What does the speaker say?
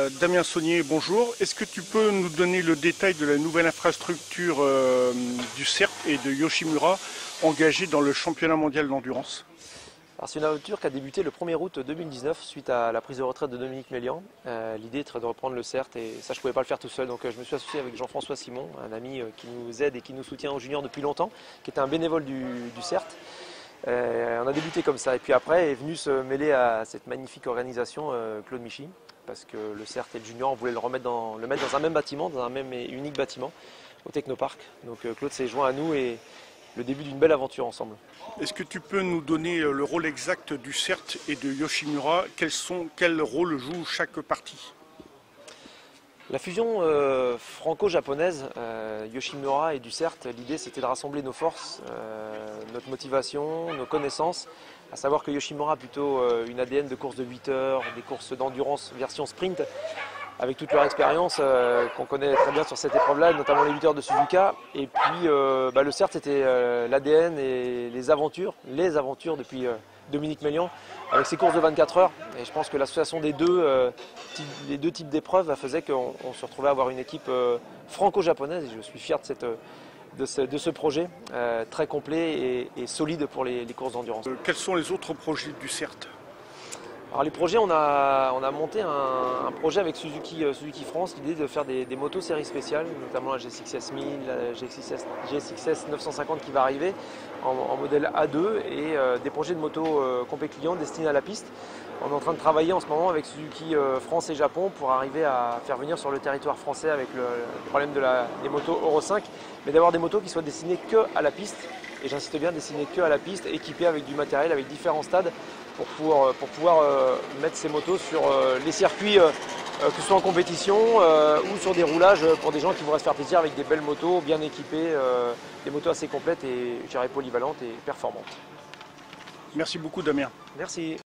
Damien Saunier, bonjour. Est-ce que tu peux nous donner le détail de la nouvelle infrastructure du CERT et de Yoshimura engagée dans le championnat mondial d'endurance? C'est une aventure qui a débuté le 1er août 2019 suite à la prise de retraite de Dominique Mélian. L'idée était de reprendre le CERT et ça je ne pouvais pas le faire tout seul, donc je me suis associé avec Jean-François Simon, un ami qui nous aide et qui nous soutient aux juniors depuis longtemps, qui était un bénévole du CERT. On a débuté comme ça et puis après est venu se mêler à cette magnifique organisation Claude Michy, parce que le CERT et le junior on voulait le mettre dans un même bâtiment, dans un même et unique bâtiment au Technoparc. Donc Claude s'est joint à nous et le début d'une belle aventure ensemble. Est-ce que tu peux nous donner le rôle exact du CERT et de Yoshimura? Quel rôle joue chaque partie? La fusion franco-japonaise, Yoshimura et du CERT, l'idée c'était de rassembler nos forces, notre motivation, nos connaissances, à savoir que Yoshimura a plutôt une ADN de course de 8 heures, des courses d'endurance version sprint, avec toute leur expérience qu'on connaît très bien sur cette épreuve-là, notamment les 8 heures de Suzuka. Et puis le CERT c'était l'ADN et les aventures depuis Dominique Mélian, avec ses courses de 24 heures. Et je pense que l'association des les deux types d'épreuves faisait qu'on se retrouvait à avoir une équipe franco-japonaise. Et je suis fier de ce projet très complet et solide pour les courses d'endurance. Quels sont les autres projets du CERT? Alors les projets, on a monté un projet avec Suzuki France, l'idée de faire des motos séries spéciales, notamment la GSX-S 1000, la GSX-S 950 qui va arriver en modèle A2 et des projets de motos compé clients destinés à la piste. On est en train de travailler en ce moment avec Suzuki France et Japon pour arriver à faire venir sur le territoire français avec le problème des motos Euro 5, mais d'avoir des motos qui soient destinées que à la piste. Et j'insiste bien, destinées que à la piste, équipées avec du matériel, avec différents stades, pour pouvoir mettre ces motos sur les circuits, que ce soit en compétition ou sur des roulages pour des gens qui voudraient se faire plaisir avec des belles motos bien équipées, des motos assez complètes et je dirais polyvalentes et performantes. Merci beaucoup Damien. Merci.